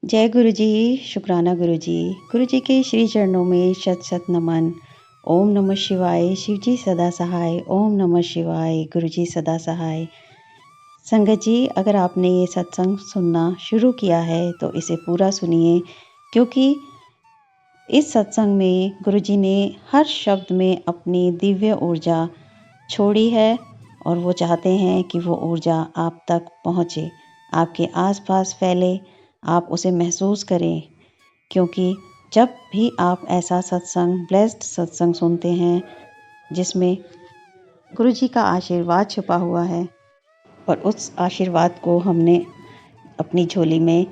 जय गुरु जी, शुक्राना गुरु जी। गुरु जी के श्री चरणों में शत शत नमन। ओम नमः शिवाय, शिव जी सदा सहाय। ओम नमः शिवाय, गुरु जी सदा सहाय। संगत जी, अगर आपने ये सत्संग सुनना शुरू किया है तो इसे पूरा सुनिए, क्योंकि इस सत्संग में गुरु जी ने हर शब्द में अपनी दिव्य ऊर्जा छोड़ी है और वो चाहते हैं कि वो ऊर्जा आप तक पहुँचे, आपके आसपास फैले, आप उसे महसूस करें। क्योंकि जब भी आप ऐसा सत्संग, ब्लेस्ड सत्संग सुनते हैं जिसमें गुरु जी का आशीर्वाद छुपा हुआ है और उस आशीर्वाद को हमने अपनी झोली में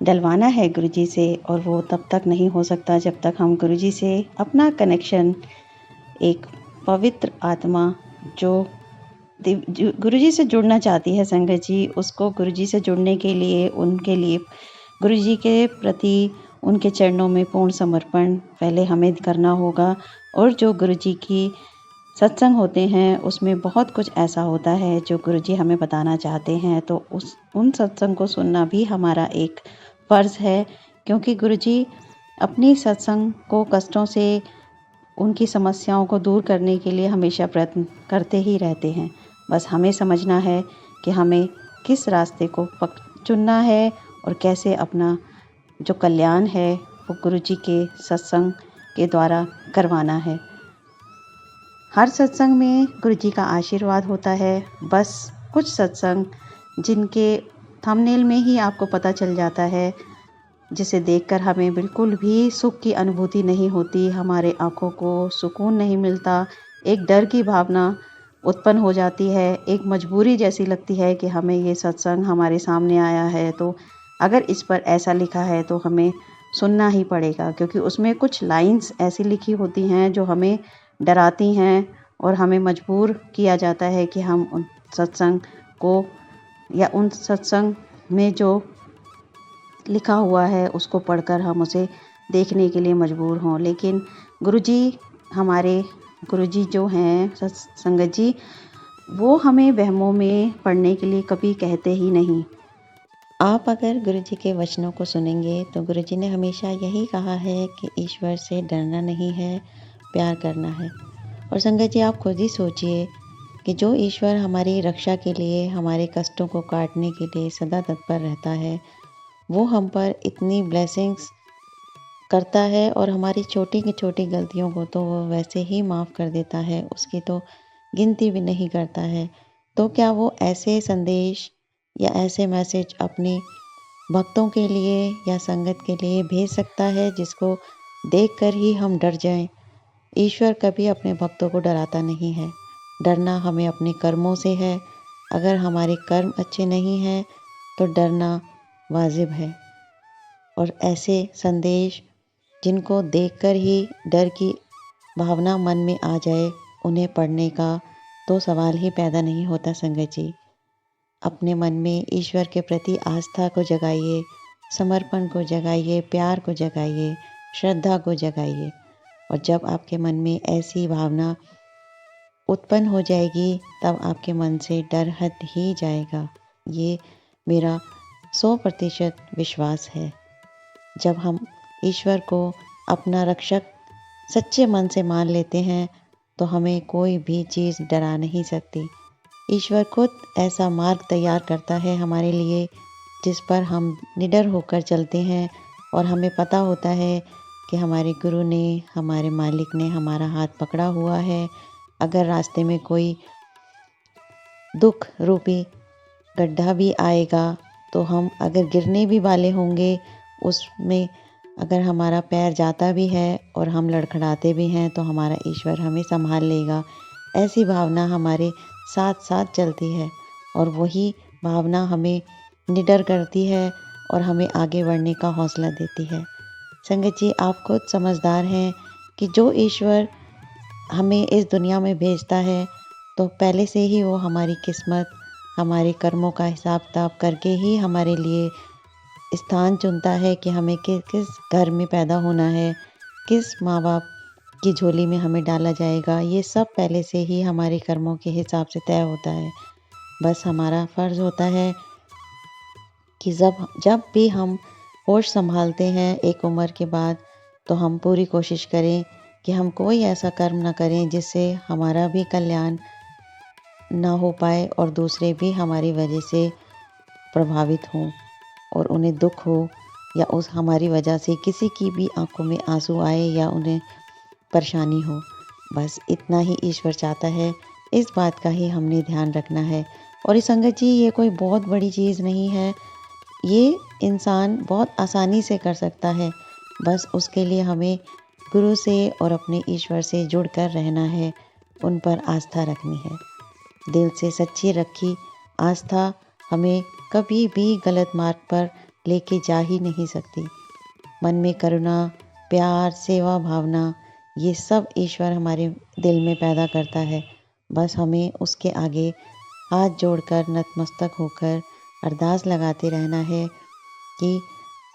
डलवाना है गुरु जी से, और वो तब तक नहीं हो सकता जब तक हम गुरु जी से अपना कनेक्शन, एक पवित्र आत्मा जो गुरु जी से जुड़ना चाहती है संगत जी, उसको गुरु जी से जुड़ने के लिए, उनके लिए गुरु जी के प्रति उनके चरणों में पूर्ण समर्पण पहले हमें करना होगा। और जो गुरु जी की सत्संग होते हैं उसमें बहुत कुछ ऐसा होता है जो गुरु जी हमें बताना चाहते हैं, तो उन सत्संग को सुनना भी हमारा एक फ़र्ज़ है। क्योंकि गुरु जी अपनी सत्संग को कष्टों से, उनकी समस्याओं को दूर करने के लिए हमेशा प्रयत्न करते ही रहते हैं। बस हमें समझना है कि हमें किस रास्ते को चुनना है और कैसे अपना जो कल्याण है वो गुरु जी के सत्संग के द्वारा करवाना है। हर सत्संग में गुरु जी का आशीर्वाद होता है। बस कुछ सत्संग जिनके थंबनेल में ही आपको पता चल जाता है, जिसे देखकर हमें बिल्कुल भी सुख की अनुभूति नहीं होती, हमारे आँखों को सुकून नहीं मिलता, एक डर की भावना उत्पन्न हो जाती है, एक मजबूरी जैसी लगती है कि हमें ये सत्संग हमारे सामने आया है तो अगर इस पर ऐसा लिखा है तो हमें सुनना ही पड़ेगा। क्योंकि उसमें कुछ लाइंस ऐसी लिखी होती हैं जो हमें डराती हैं और हमें मजबूर किया जाता है कि हम उन सत्संग को, या उन सत्संग में जो लिखा हुआ है उसको पढ़कर हम उसे देखने के लिए मजबूर हों। लेकिन गुरुजी, हमारे गुरुजी जो हैं संगत जी, वो हमें वहमों में पढ़ने के लिए कभी कहते ही नहीं। आप अगर गुरुजी के वचनों को सुनेंगे तो गुरुजी ने हमेशा यही कहा है कि ईश्वर से डरना नहीं है, प्यार करना है। और संगत जी, आप खुद ही सोचिए कि जो ईश्वर हमारी रक्षा के लिए, हमारे कष्टों को काटने के लिए सदा तत्पर रहता है, वो हम पर इतनी ब्लेसिंग्स करता है और हमारी छोटी की छोटी गलतियों को तो वो वैसे ही माफ़ कर देता है, उसकी तो गिनती भी नहीं करता है। तो क्या वो ऐसे संदेश या ऐसे मैसेज अपने भक्तों के लिए या संगत के लिए भेज सकता है जिसको देखकर ही हम डर जाएं? ईश्वर कभी अपने भक्तों को डराता नहीं है। डरना हमें अपने कर्मों से है। अगर हमारे कर्म अच्छे नहीं हैं तो डरना वाजिब है। और ऐसे संदेश जिनको देखकर ही डर की भावना मन में आ जाए, उन्हें पढ़ने का तो सवाल ही पैदा नहीं होता संगत जी। अपने मन में ईश्वर के प्रति आस्था को जगाइए, समर्पण को जगाइए, प्यार को जगाइए, श्रद्धा को जगाइए। और जब आपके मन में ऐसी भावना उत्पन्न हो जाएगी तब आपके मन से डर हट ही जाएगा। ये मेरा 100% विश्वास है। जब हम ईश्वर को अपना रक्षक सच्चे मन से मान लेते हैं तो हमें कोई भी चीज़ डरा नहीं सकती। ईश्वर खुद ऐसा मार्ग तैयार करता है हमारे लिए जिस पर हम निडर होकर चलते हैं, और हमें पता होता है कि हमारे गुरु ने, हमारे मालिक ने हमारा हाथ पकड़ा हुआ है। अगर रास्ते में कोई दुख रूपी गड्ढा भी आएगा तो हम अगर गिरने भी वाले होंगे, उसमें अगर हमारा पैर जाता भी है और हम लड़खड़ाते भी हैं तो हमारा ईश्वर हमें संभाल लेगा। ऐसी भावना हमारे साथ साथ चलती है और वही भावना हमें निडर करती है और हमें आगे बढ़ने का हौसला देती है। संगत जी, आप खुद समझदार हैं कि जो ईश्वर हमें इस दुनिया में भेजता है तो पहले से ही वो हमारी किस्मत, हमारे कर्मों का हिसाब किताब करके ही हमारे लिए स्थान चुनता है कि हमें किस घर में पैदा होना है, किस माँ बाप की झोली में हमें डाला जाएगा। ये सब पहले से ही हमारे कर्मों के हिसाब से तय होता है। बस हमारा फ़र्ज़ होता है कि जब भी हम होश संभालते हैं एक उम्र के बाद, तो हम पूरी कोशिश करें कि हम कोई ऐसा कर्म ना करें जिससे हमारा भी कल्याण ना हो पाए और दूसरे भी हमारी वजह से प्रभावित हों और उन्हें दुख हो, या उस हमारी वजह से किसी की भी आंखों में आंसू आए या उन्हें परेशानी हो। बस इतना ही ईश्वर चाहता है, इस बात का ही हमने ध्यान रखना है। और ये संगत जी, ये कोई बहुत बड़ी चीज़ नहीं है, ये इंसान बहुत आसानी से कर सकता है। बस उसके लिए हमें गुरु से और अपने ईश्वर से जुड़कर रहना है, उन पर आस्था रखनी है। दिल से सच्ची रखी आस्था हमें कभी भी गलत मार्ग पर लेके जा ही नहीं सकती। मन में करुणा, प्यार, सेवा भावना, ये सब ईश्वर हमारे दिल में पैदा करता है। बस हमें उसके आगे हाथ जोड़कर नतमस्तक होकर अरदास लगाते रहना है कि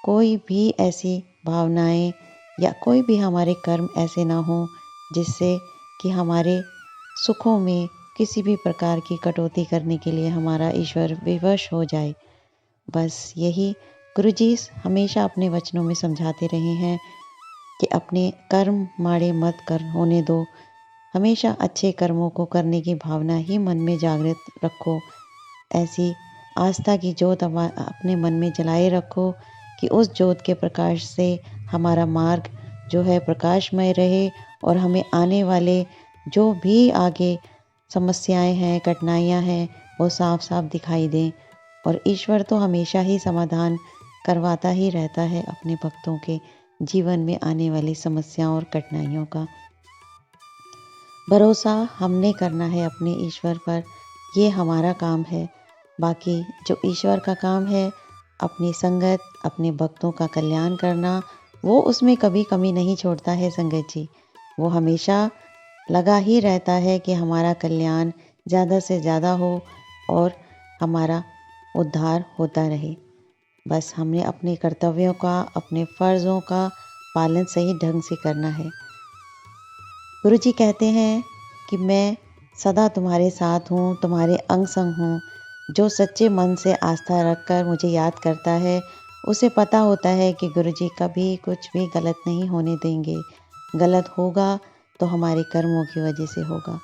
कोई भी ऐसी भावनाएं या कोई भी हमारे कर्म ऐसे ना हो जिससे कि हमारे सुखों में किसी भी प्रकार की कटौती करने के लिए हमारा ईश्वर विवश हो जाए। बस यही गुरुजी हमेशा अपने वचनों में समझाते रहे हैं कि अपने कर्म माड़े मत कर होने दो, हमेशा अच्छे कर्मों को करने की भावना ही मन में जागृत रखो। ऐसी आस्था की ज्योत अपने मन में जलाए रखो कि उस ज्योत के प्रकाश से हमारा मार्ग जो है प्रकाशमय रहे और हमें आने वाले जो भी आगे समस्याएं हैं, कठिनाइयां हैं, वो साफ साफ दिखाई दें। और ईश्वर तो हमेशा ही समाधान करवाता ही रहता है अपने भक्तों के जीवन में आने वाली समस्याओं और कठिनाइयों का। भरोसा हमने करना है अपने ईश्वर पर, ये हमारा काम है। बाकी जो ईश्वर का काम है, अपनी संगत, अपने भक्तों का कल्याण करना, वो उसमें कभी कमी नहीं छोड़ता है संगत जी। वो हमेशा लगा ही रहता है कि हमारा कल्याण ज़्यादा से ज़्यादा हो और हमारा उद्धार होता रहे। बस हमने अपने कर्तव्यों का, अपने फ़र्ज़ों का पालन सही ढंग से करना है। गुरुजी कहते हैं कि मैं सदा तुम्हारे साथ हूँ, तुम्हारे अंग संग हूँ। जो सच्चे मन से आस्था रखकर मुझे याद करता है, उसे पता होता है कि गुरुजी कभी कुछ भी गलत नहीं होने देंगे। गलत होगा तो हमारे कर्मों की वजह से होगा।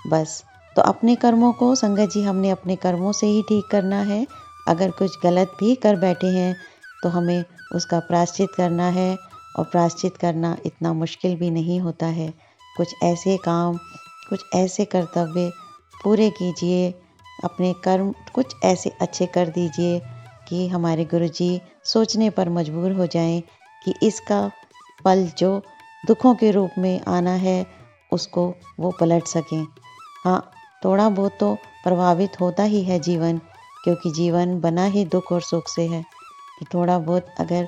बस तो अपने कर्मों को संगत जी हमने अपने कर्मों से ही ठीक करना है। अगर कुछ गलत भी कर बैठे हैं तो हमें उसका प्रायश्चित करना है, और प्रायश्चित करना इतना मुश्किल भी नहीं होता है। कुछ ऐसे काम, कुछ ऐसे कर्तव्य पूरे कीजिए, अपने कर्म कुछ ऐसे अच्छे कर दीजिए कि हमारे गुरुजी सोचने पर मजबूर हो जाएं कि इसका फल जो दुखों के रूप में आना है उसको वो पलट सकें। हाँ, थोड़ा बहुत तो प्रभावित होता ही है जीवन, क्योंकि जीवन बना ही दुख और सुख से है। कि थोड़ा बहुत अगर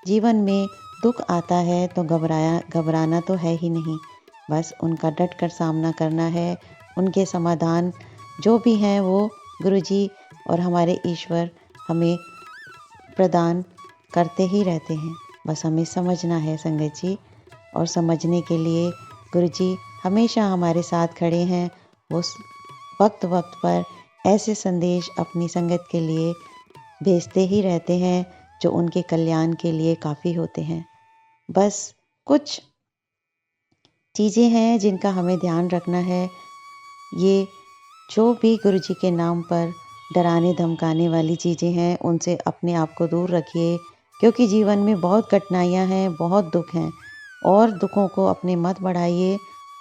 जीवन में दुख आता है तो घबराना तो है ही नहीं। बस उनका डट कर सामना करना है। उनके समाधान जो भी हैं वो गुरुजी और हमारे ईश्वर हमें प्रदान करते ही रहते हैं। बस हमें समझना है संगत जी, और समझने के लिए गुरुजी हमेशा हमारे साथ खड़े हैं। वो वक्त वक्त पर ऐसे संदेश अपनी संगत के लिए भेजते ही रहते हैं जो उनके कल्याण के लिए काफ़ी होते हैं। बस कुछ चीज़ें हैं जिनका हमें ध्यान रखना है। ये जो भी गुरुजी के नाम पर डराने धमकाने वाली चीज़ें हैं, उनसे अपने आप को दूर रखिए, क्योंकि जीवन में बहुत कठिनाइयाँ हैं, बहुत दुख हैं, और दुखों को अपने मत बढ़ाइए।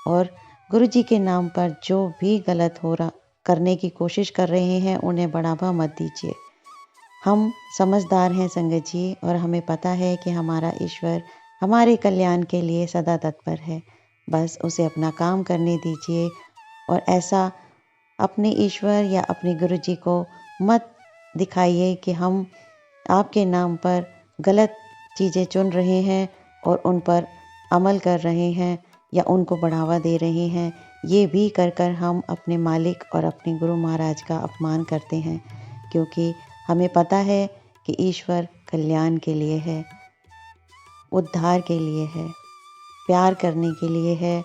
और गुरुजी के नाम पर जो भी गलत हो रहा करने की कोशिश कर रहे हैं, उन्हें बढ़ावा मत दीजिए। हम समझदार हैं संगत जी, और हमें पता है कि हमारा ईश्वर हमारे कल्याण के लिए सदा तत्पर है। बस उसे अपना काम करने दीजिए, और ऐसा अपने ईश्वर या अपने गुरुजी को मत दिखाइए कि हम आपके नाम पर गलत चीज़ें चुन रहे हैं और उन पर अमल कर रहे हैं या उनको बढ़ावा दे रहे हैं। ये भी कर कर हम अपने मालिक और अपने गुरु महाराज का अपमान करते हैं, क्योंकि हमें पता है कि ईश्वर कल्याण के लिए है, उद्धार के लिए है, प्यार करने के लिए है,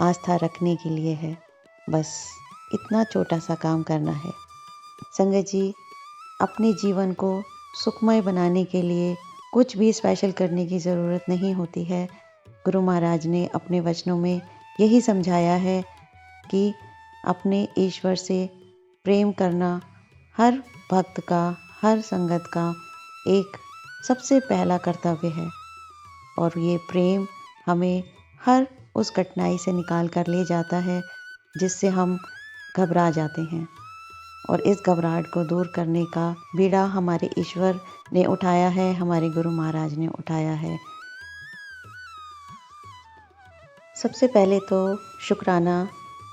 आस्था रखने के लिए है। बस इतना छोटा सा काम करना है। संगत जी, अपने जीवन को सुखमय बनाने के लिए कुछ भी स्पेशल करने की ज़रूरत नहीं होती है। गुरु महाराज ने अपने वचनों में यही समझाया है कि अपने ईश्वर से प्रेम करना हर भक्त का, हर संगत का एक सबसे पहला कर्तव्य है। और ये प्रेम हमें हर उस कठिनाई से निकाल कर ले जाता है जिससे हम घबरा जाते हैं। और इस घबराहट को दूर करने का बीड़ा हमारे ईश्वर ने उठाया है, हमारे गुरु महाराज ने उठाया है। सबसे पहले तो शुक्राना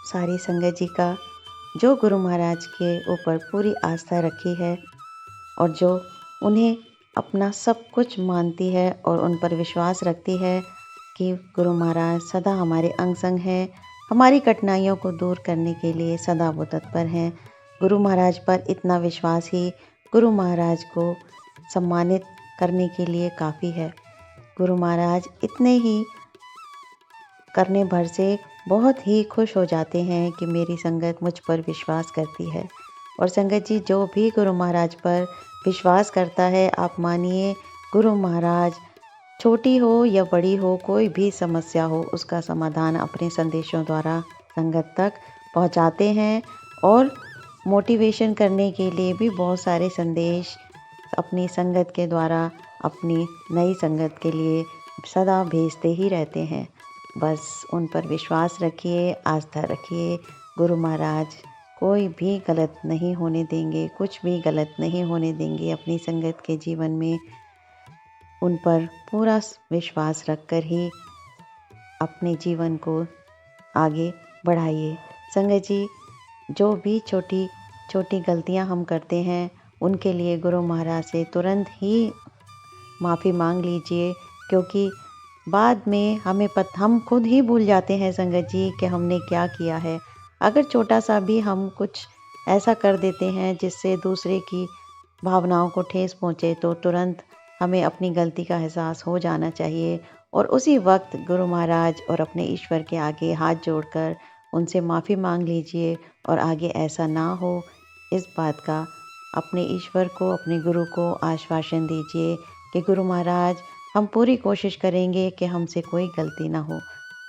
सारी संगत जी का, जो गुरु महाराज के ऊपर पूरी आस्था रखी है और जो उन्हें अपना सब कुछ मानती है और उन पर विश्वास रखती है कि गुरु महाराज सदा हमारे अंग संग हैं, हमारी कठिनाइयों को दूर करने के लिए सदा वो तत्पर हैं। गुरु महाराज पर इतना विश्वास ही गुरु महाराज को सम्मानित करने के लिए काफ़ी है। गुरु महाराज इतने ही करने भर से बहुत ही खुश हो जाते हैं कि मेरी संगत मुझ पर विश्वास करती है। और संगत जी, जो भी गुरु महाराज पर विश्वास करता है, आप मानिए गुरु महाराज छोटी हो या बड़ी हो, कोई भी समस्या हो, उसका समाधान अपने संदेशों द्वारा संगत तक पहुंचाते हैं। और मोटिवेशन करने के लिए भी बहुत सारे संदेश अपनी संगत के द्वारा अपनी नई संगत के लिए सदा भेजते ही रहते हैं। बस उन पर विश्वास रखिए, आस्था रखिए। गुरु महाराज कोई भी गलत नहीं होने देंगे, कुछ भी गलत नहीं होने देंगे अपनी संगत के जीवन में। उन पर पूरा विश्वास रखकर ही अपने जीवन को आगे बढ़ाइए। संगत जी, जो भी छोटी छोटी गलतियां हम करते हैं उनके लिए गुरु महाराज से तुरंत ही माफ़ी मांग लीजिए, क्योंकि बाद में हम खुद ही भूल जाते हैं संगत जी कि हमने क्या किया है। अगर छोटा सा भी हम कुछ ऐसा कर देते हैं जिससे दूसरे की भावनाओं को ठेस पहुँचे, तो तुरंत हमें अपनी गलती का एहसास हो जाना चाहिए और उसी वक्त गुरु महाराज और अपने ईश्वर के आगे हाथ जोड़कर उनसे माफ़ी मांग लीजिए और आगे ऐसा ना हो, इस बात का अपने ईश्वर को, अपने गुरु को आश्वासन दीजिए कि गुरु महाराज, हम पूरी कोशिश करेंगे कि हमसे कोई गलती ना हो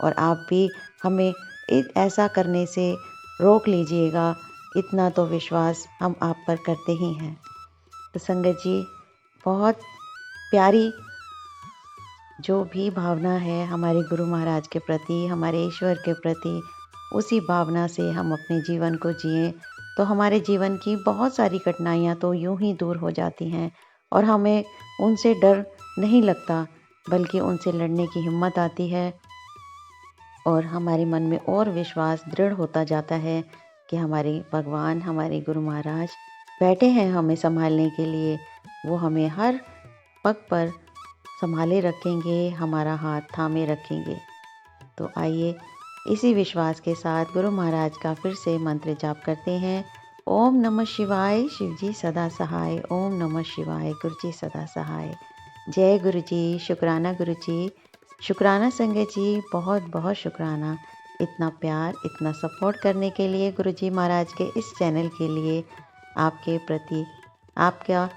और आप भी हमें ऐसा करने से रोक लीजिएगा। इतना तो विश्वास हम आप पर करते ही हैं। तो संगत जी, बहुत प्यारी जो भी भावना है हमारे गुरु महाराज के प्रति, हमारे ईश्वर के प्रति, उसी भावना से हम अपने जीवन को जिएं, तो हमारे जीवन की बहुत सारी कठिनाइयाँ तो यूं ही दूर हो जाती हैं और हमें उनसे डर नहीं लगता, बल्कि उनसे लड़ने की हिम्मत आती है और हमारे मन में और विश्वास दृढ़ होता जाता है कि हमारे भगवान, हमारे गुरु महाराज बैठे हैं हमें संभालने के लिए। वो हमें हर पग पर संभाले रखेंगे, हमारा हाथ थामे रखेंगे। तो आइए इसी विश्वास के साथ गुरु महाराज का फिर से मंत्र जाप करते हैं। ओम नमः शिवाय, शिव जी सदा सहाय। ओम नमः शिवाय, गुरु जी सदा सहाय। जय गुरु जी। शुक्राना गुरु जी, शुक्राना संगत जी, बहुत बहुत शुक्राना इतना प्यार, इतना सपोर्ट करने के लिए। गुरु जी महाराज के इस चैनल के लिए आपके प्रति, आपका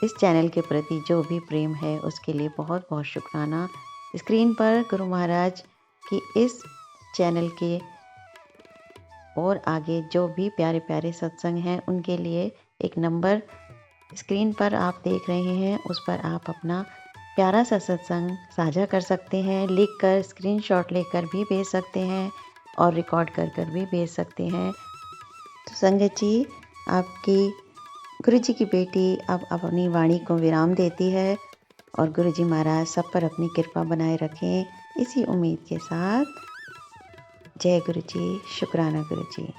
इस चैनल के प्रति जो भी प्रेम है उसके लिए बहुत बहुत शुक्राना। स्क्रीन पर गुरु महाराज की इस चैनल के और आगे जो भी प्यारे प्यारे सत्संग हैं उनके लिए एक नंबर स्क्रीन पर आप देख रहे हैं, उस पर आप अपना प्यारा सा सत्संग साझा कर सकते हैं, लिख कर स्क्रीनशॉट लेकर भी भेज सकते हैं और रिकॉर्ड कर कर भी भेज सकते हैं। तो संगत जी, आपकी गुरु जी की बेटी अब अपनी वाणी को विराम देती है और गुरु जी महाराज सब पर अपनी कृपा बनाए रखें, इसी उम्मीद के साथ। जय गुरु जी। शुक्राना गुरु जी।